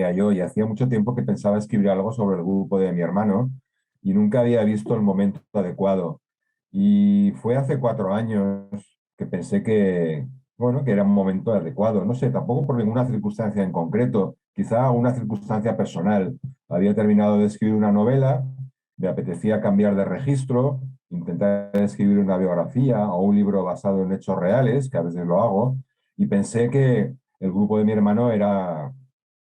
escribiría yo, y hacía mucho tiempo que pensaba escribir algo sobre el grupo de mi hermano y nunca había visto el momento adecuado. Y fue hace 4 años que pensé que, bueno, que era un momento adecuado. No sé, tampoco por ninguna circunstancia en concreto, quizá una circunstancia personal. Había terminado de escribir una novela, me apetecía cambiar de registro, intentar escribir una biografía o un libro basado en hechos reales, que a veces lo hago, y pensé que el grupo de mi hermano era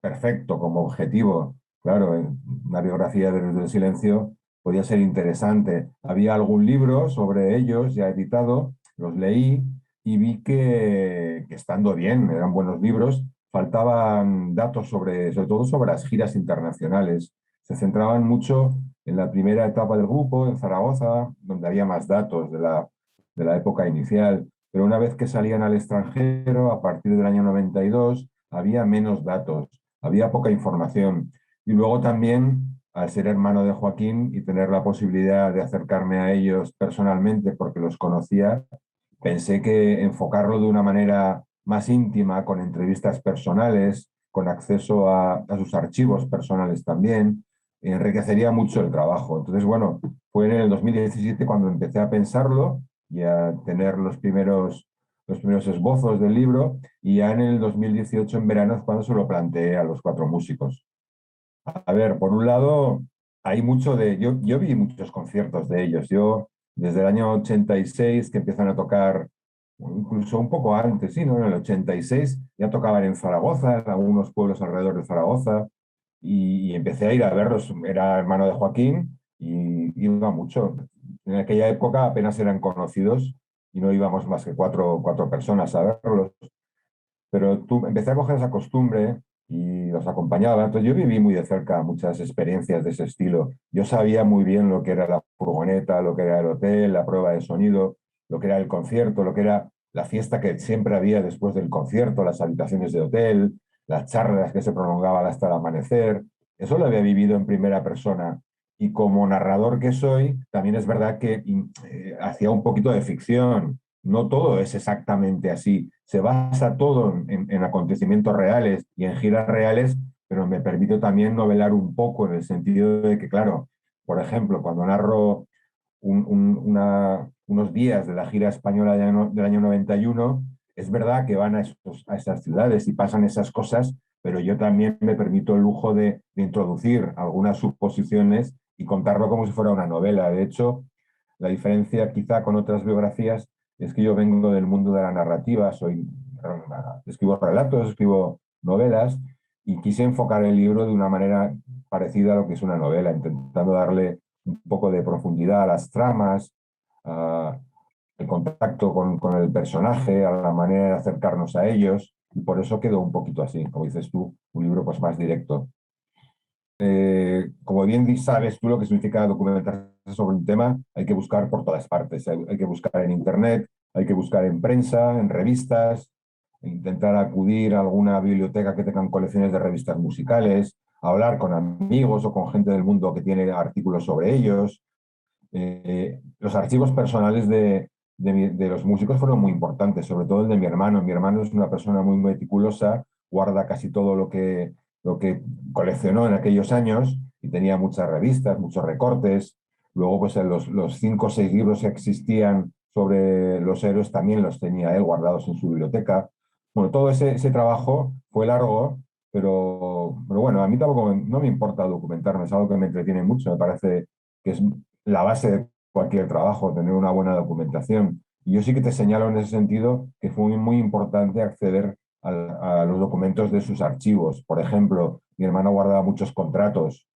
perfecto como objetivo. Claro, una biografía de Los del Silencio podía ser interesante. Había algún libro sobre ellos ya editado, los leí y vi que estando bien, eran buenos libros, faltaban datos sobre todo sobre las giras internacionales. Se centraban mucho en la primera etapa del grupo, en Zaragoza, donde había más datos de la época inicial. Pero una vez que salían al extranjero, a partir del año 92, había menos datos, había poca información. Y luego también, al ser hermano de Joaquín y tener la posibilidad de acercarme a ellos personalmente porque los conocía, pensé que enfocarlo de una manera más íntima, con entrevistas personales, con acceso a sus archivos personales también, enriquecería mucho el trabajo. Entonces, bueno, fue en el 2017 cuando empecé a pensarlo y a tener los primeros esbozos del libro, y ya en el 2018, en verano, es cuando se lo planteé a los cuatro músicos. A ver, por un lado, hay mucho de... Yo vi muchos conciertos de ellos. Yo, desde el año 86, que empiezan a tocar, o incluso un poco antes, sí, ¿no? En el 86 ya tocaban en Zaragoza, en algunos pueblos alrededor de Zaragoza, y empecé a ir a verlos. Era hermano de Joaquín y iba mucho. En aquella época apenas eran conocidos y no íbamos más que cuatro personas a verlos. Pero empecé a coger esa costumbre y los acompañaba. Entonces yo viví muy de cerca muchas experiencias de ese estilo. Yo sabía muy bien lo que era la furgoneta, lo que era el hotel, la prueba de sonido, lo que era el concierto, lo que era la fiesta que siempre había después del concierto, las habitaciones de hotel, las charlas que se prolongaban hasta el amanecer. Eso lo había vivido en primera persona. Y como narrador que soy, también es verdad que hacía un poquito de ficción. No todo es exactamente así. Se basa todo en acontecimientos reales y en giras reales, pero me permito también novelar un poco en el sentido de que, claro, por ejemplo, cuando narro unos días de la gira española del año 91, es verdad que van a esas ciudades y pasan esas cosas, pero yo también me permito el lujo de introducir algunas suposiciones y contarlo como si fuera una novela. De hecho, la diferencia quizá con otras biografías es que yo vengo del mundo de la narrativa, escribo relatos, escribo novelas, y quise enfocar el libro de una manera parecida a lo que es una novela, intentando darle un poco de profundidad a las tramas, a el contacto con el personaje, a la manera de acercarnos a ellos, y por eso quedó un poquito así, como dices tú, un libro pues más directo. Como bien sabes tú lo que significa documentarse sobre un tema, hay que buscar por todas partes. Hay que buscar en internet, hay que buscar en prensa, en revistas, intentar acudir a alguna biblioteca que tengan colecciones de revistas musicales, hablar con amigos o con gente del mundo que tiene artículos sobre ellos. Los archivos personales de los músicos fueron muy importantes, sobre todo el de mi hermano. Mi hermano es una persona muy meticulosa, guarda casi todo lo que coleccionó en aquellos años, y tenía muchas revistas, muchos recortes. Luego, pues los 5 o 6 libros que existían sobre los héroes también los tenía él guardados en su biblioteca. Bueno, todo ese trabajo fue largo, pero bueno, a mí tampoco no me importa documentarme, es algo que me entretiene mucho, me parece que es la base de cualquier trabajo, tener una buena documentación. Y yo sí que te señalo en ese sentido que fue muy, muy importante acceder a los documentos de sus archivos. Por ejemplo, mi hermano guardaba muchos contratos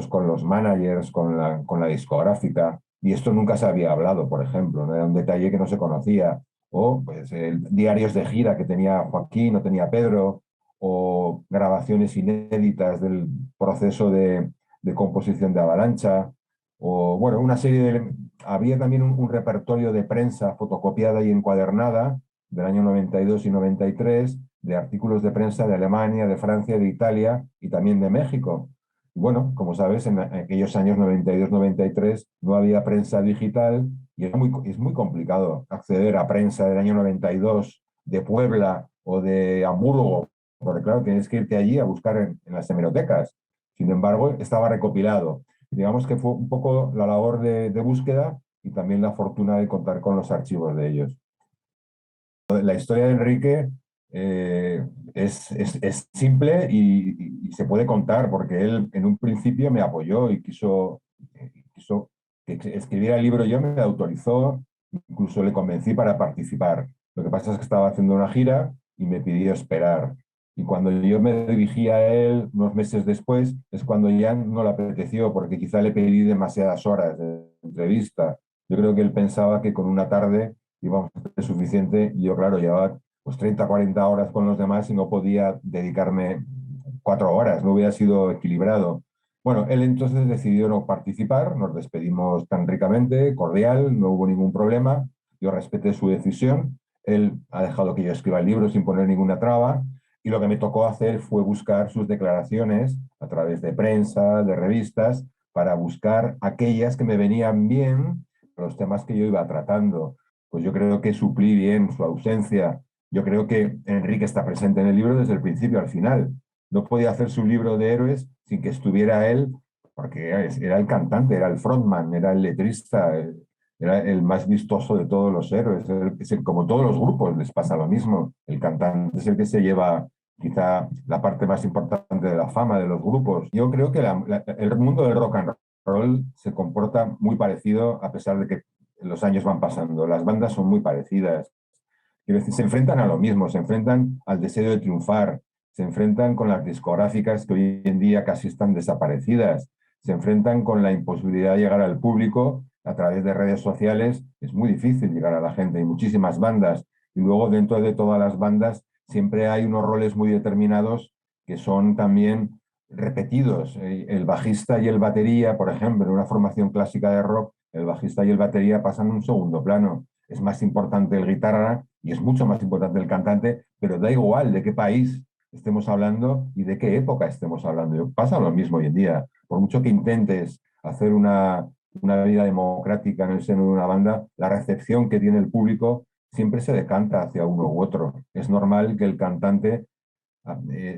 con los managers, con la discográfica, y esto nunca se había hablado, por ejemplo, ¿no? Era un detalle que no se conocía. O pues, diarios de gira que tenía Joaquín o tenía Pedro, o grabaciones inéditas del proceso de composición de Avalancha, o bueno, una serie de... Había también un repertorio de prensa fotocopiada y encuadernada del año 92 y 93, de artículos de prensa de Alemania, de Francia, de Italia y también de México. Y bueno, como sabes, en aquellos años 92-93 no había prensa digital, y es muy complicado acceder a prensa del año 92 de Puebla o de Hamburgo, porque claro, tienes que irte allí a buscar en las hemerotecas. Sin embargo, estaba recopilado. Digamos que fue un poco la labor de búsqueda y también la fortuna de contar con los archivos de ellos. La historia de Enrique es simple y se puede contar porque él en un principio me apoyó y quiso que escribiera el libro yo, me autorizó, incluso le convencí para participar. Lo que pasa es que estaba haciendo una gira y me pidió esperar. Y cuando yo me dirigí a él unos meses después, es cuando ya no le apeteció, porque quizá le pedí demasiadas horas de entrevista. Yo creo que él pensaba que con una tarde íbamos a ser suficiente. Y yo, claro, llevaba pues 30, 40 horas con los demás y no podía dedicarme 4 horas, no hubiera sido equilibrado. Bueno, él entonces decidió no participar, nos despedimos tan ricamente, cordial, no hubo ningún problema, yo respeté su decisión, él ha dejado que yo escriba el libro sin poner ninguna traba y lo que me tocó hacer fue buscar sus declaraciones a través de prensa, de revistas, para buscar aquellas que me venían bien, los temas que yo iba tratando. Pues yo creo que suplí bien su ausencia. Yo creo que Enrique está presente en el libro desde el principio al final. No podía hacer su libro de héroes sin que estuviera él, porque era el cantante, era el frontman, era el letrista, era el más vistoso de todos los héroes. Como todos los grupos les pasa lo mismo. El cantante es el que se lleva quizá la parte más importante de la fama de los grupos. Yo creo que el mundo del rock and roll se comporta muy parecido a pesar de que los años van pasando. Las bandas son muy parecidas. Quiero decir, se enfrentan a lo mismo, se enfrentan al deseo de triunfar, se enfrentan con las discográficas que hoy en día casi están desaparecidas, se enfrentan con la imposibilidad de llegar al público a través de redes sociales. Es muy difícil llegar a la gente, hay muchísimas bandas y luego dentro de todas las bandas siempre hay unos roles muy determinados que son también repetidos. El bajista y el batería, por ejemplo, en una formación clásica de rock, el bajista y el batería pasan a un segundo plano. Es más importante el guitarra y es mucho más importante el cantante, pero da igual de qué país estemos hablando y de qué época estemos hablando. Pasa lo mismo hoy en día. Por mucho que intentes hacer una vida democrática en el seno de una banda, la recepción que tiene el público siempre se decanta hacia uno u otro. Es normal que el cantante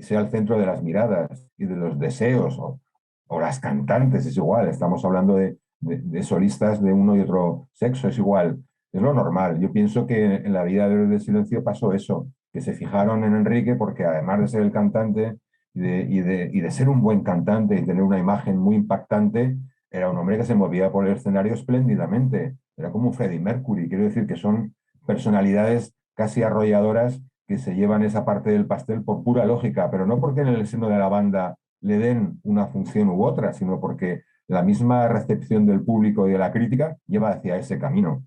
sea el centro de las miradas y de los deseos, o las cantantes, es igual, estamos hablando de solistas de uno y otro sexo, es igual, es lo normal. Yo pienso que en la vida de Héroes del Silencio pasó eso, que se fijaron en Enrique porque además de ser el cantante y de ser un buen cantante y tener una imagen muy impactante, era un hombre que se movía por el escenario espléndidamente, era como un Freddie Mercury, quiero decir que son personalidades casi arrolladoras que se llevan esa parte del pastel por pura lógica, pero no porque en el seno de la banda le den una función u otra, sino porque la misma recepción del público y de la crítica lleva hacia ese camino.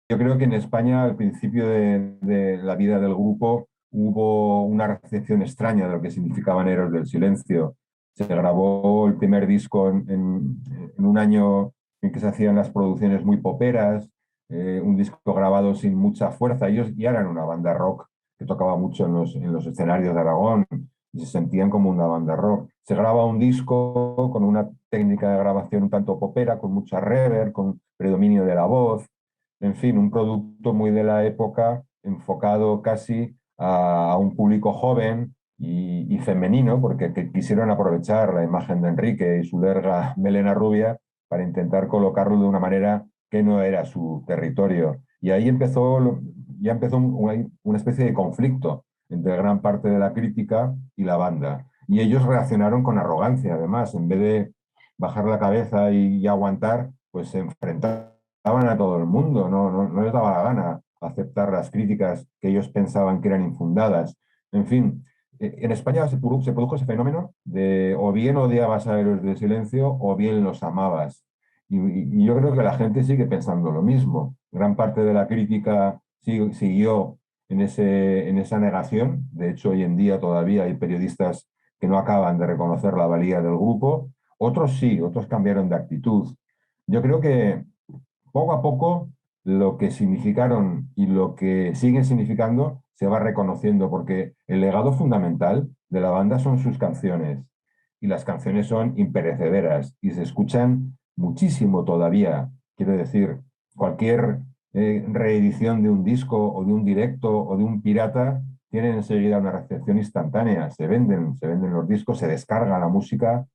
Yo creo que en España, al principio de la vida del grupo, hubo una recepción extraña de lo que significaban Héroes del Silencio. Se grabó el primer disco en un año en que se hacían las producciones muy poperas, un disco grabado sin mucha fuerza. Ellos ya eran una banda rock que tocaba mucho en los escenarios de Aragón y se sentían como una banda rock. Se graba un disco con una técnica de grabación un tanto popera, con mucha reverb, con predominio de la voz, en fin, un producto muy de la época, enfocado casi a un público joven y femenino, porque quisieron aprovechar la imagen de Enrique y su larga melena rubia para intentar colocarlo de una manera que no era su territorio. Y ahí ya empezó una especie de conflicto entre gran parte de la crítica y la banda. Y ellos reaccionaron con arrogancia, además, en vez de bajar la cabeza y aguantar, pues se enfrentaron a todo el mundo, no les daba la gana aceptar las críticas que ellos pensaban que eran infundadas. En fin, en España se produjo ese fenómeno de o bien odiabas a Héroes del Silencio o bien los amabas. Y yo creo que la gente sigue pensando lo mismo. Gran parte de la crítica siguió en esa negación. De hecho, hoy en día todavía hay periodistas que no acaban de reconocer la valía del grupo. Otros sí, otros cambiaron de actitud. Yo creo que poco a poco lo que significaron y lo que siguen significando se va reconociendo, porque el legado fundamental de la banda son sus canciones, y las canciones son imperecederas y se escuchan muchísimo todavía. Quiero decir, cualquier reedición de un disco o de un directo o de un pirata tienen enseguida una recepción instantánea, se venden los discos, se descarga la música.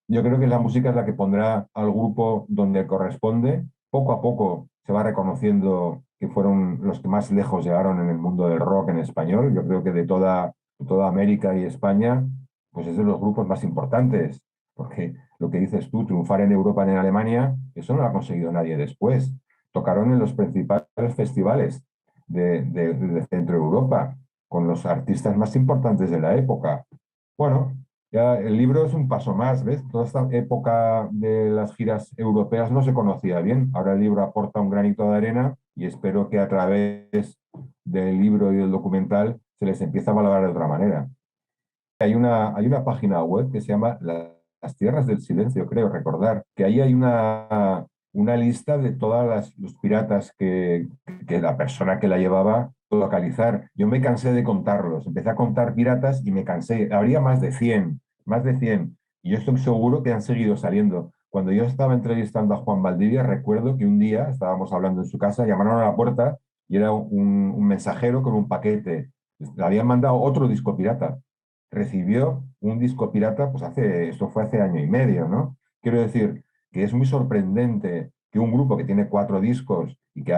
Yo creo que la música es la que pondrá al grupo donde corresponde. Poco a poco se va reconociendo que fueron los que más lejos llegaron en el mundo del rock en español. Yo creo que de toda América y España, pues es de los grupos más importantes, porque lo que dices tú, triunfar en Europa y en Alemania, eso no lo ha conseguido nadie después. Tocaron en los principales festivales de Centro Europa, con los artistas más importantes de la época. Bueno, ya el libro es un paso más, ¿ves? Toda esta época de las giras europeas no se conocía bien. Ahora el libro aporta un granito de arena y espero que a través del libro y del documental se les empiece a valorar de otra manera. Hay una página web que se llama Las Tierras del Silencio, creo recordar, que ahí hay una lista de todos los piratas que la persona que la llevaba pudo localizar. Yo me cansé de contarlos, empecé a contar piratas y me cansé. Habría más de 100. Y yo estoy seguro que han seguido saliendo. Cuando yo estaba entrevistando a Juan Valdivia, recuerdo que un día estábamos hablando en su casa, llamaron a la puerta y era un mensajero con un paquete. Le habían mandado otro disco pirata. Recibió un disco pirata, pues esto fue hace año y medio, ¿no? Quiero decir que es muy sorprendente que un grupo que tiene 4 discos y que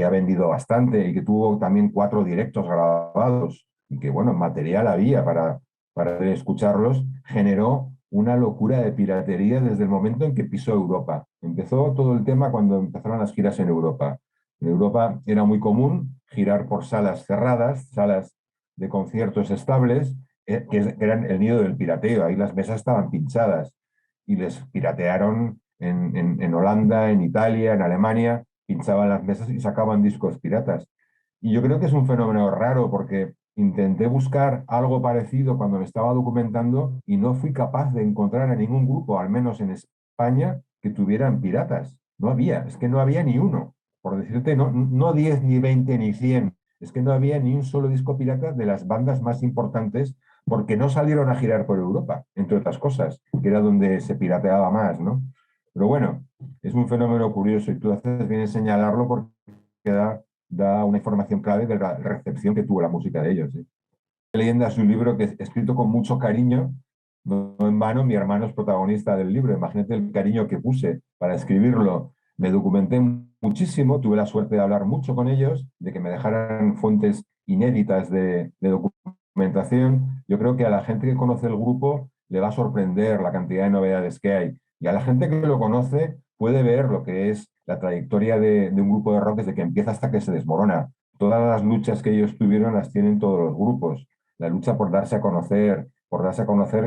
ha vendido bastante y que tuvo también 4 directos grabados y que, bueno, material había para escucharlos, generó una locura de piratería desde el momento en que pisó Europa. Empezó todo el tema cuando empezaron las giras en Europa. En Europa era muy común girar por salas cerradas, salas de conciertos estables, que eran el nido del pirateo. Ahí las mesas estaban pinchadas y les piratearon en Holanda, en Italia, en Alemania, pinchaban las mesas y sacaban discos piratas. Y yo creo que es un fenómeno raro porque intenté buscar algo parecido cuando me estaba documentando y no fui capaz de encontrar a ningún grupo, al menos en España, que tuvieran piratas. No había, es que no había ni uno. Por decirte, no 10, ni 20, ni 100. Es que no había ni un solo disco pirata de las bandas más importantes porque no salieron a girar por Europa, entre otras cosas, que era donde se pirateaba más, ¿no? Pero bueno, es un fenómeno curioso y tú haces bien en señalarlo porque da una información clave de la recepción que tuvo la música de ellos. ¿Sí? Leyenda es un libro que es escrito con mucho cariño, no en vano, mi hermano es protagonista del libro, imagínate el cariño que puse para escribirlo. Me documenté muchísimo, tuve la suerte de hablar mucho con ellos, de que me dejaran fuentes inéditas de documentación. Yo creo que a la gente que conoce el grupo le va a sorprender la cantidad de novedades que hay. Y a la gente que lo conoce puede ver lo que es la trayectoria de un grupo de rock desde que empieza hasta que se desmorona. Todas las luchas que ellos tuvieron las tienen todos los grupos. La lucha por darse a conocer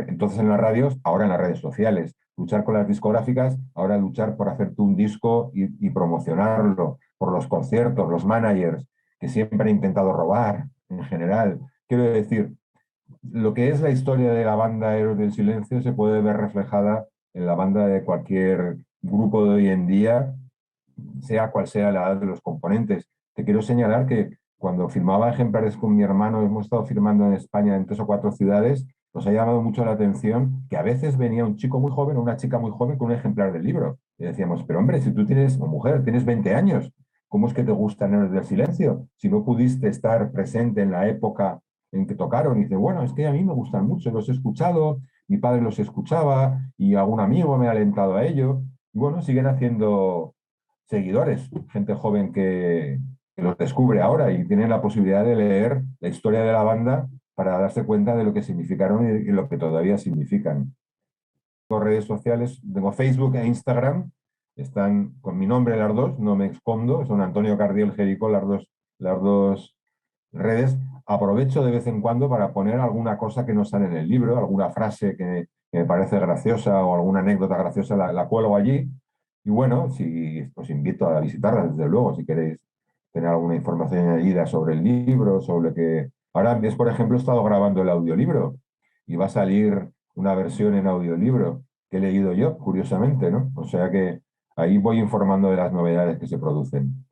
entonces en las radios, ahora en las redes sociales. Luchar con las discográficas, ahora luchar por hacer tú un disco y promocionarlo, por los conciertos, los managers, que siempre han intentado robar en general. Quiero decir, lo que es la historia de la banda Héroes del Silencio se puede ver reflejada en la banda de cualquier grupo de hoy en día, sea cual sea la edad de los componentes. Te quiero señalar que cuando firmaba ejemplares con mi hermano, hemos estado firmando en España en 3 o 4 ciudades, nos ha llamado mucho la atención que a veces venía un chico muy joven o una chica muy joven con un ejemplar del libro. Y decíamos, pero hombre, si tú tienes, o mujer, tienes 20 años, ¿cómo es que te gustan Héroes del Silencio? Si no pudiste estar presente en la época en que tocaron. Y dice, bueno, es que a mí me gustan mucho, los he escuchado, mi padre los escuchaba y algún amigo me ha alentado a ello. Y bueno, siguen haciendo seguidores, gente joven que los descubre ahora y tienen la posibilidad de leer la historia de la banda para darse cuenta de lo que significaron y lo que todavía significan. Tengo redes sociales, tengo Facebook e Instagram, están con mi nombre las dos, no me escondo, son Antonio Cardiel Jericó las dos redes. Aprovecho de vez en cuando para poner alguna cosa que no sale en el libro, alguna frase que me parece graciosa o alguna anécdota graciosa, la cuelgo allí. Y bueno, si os invito a visitarla, desde luego, si queréis tener alguna información añadida sobre el libro, sobre que... Ahora, por ejemplo, he estado grabando el audiolibro y va a salir una versión en audiolibro que he leído yo, curiosamente, ¿no? O sea que ahí voy informando de las novedades que se producen.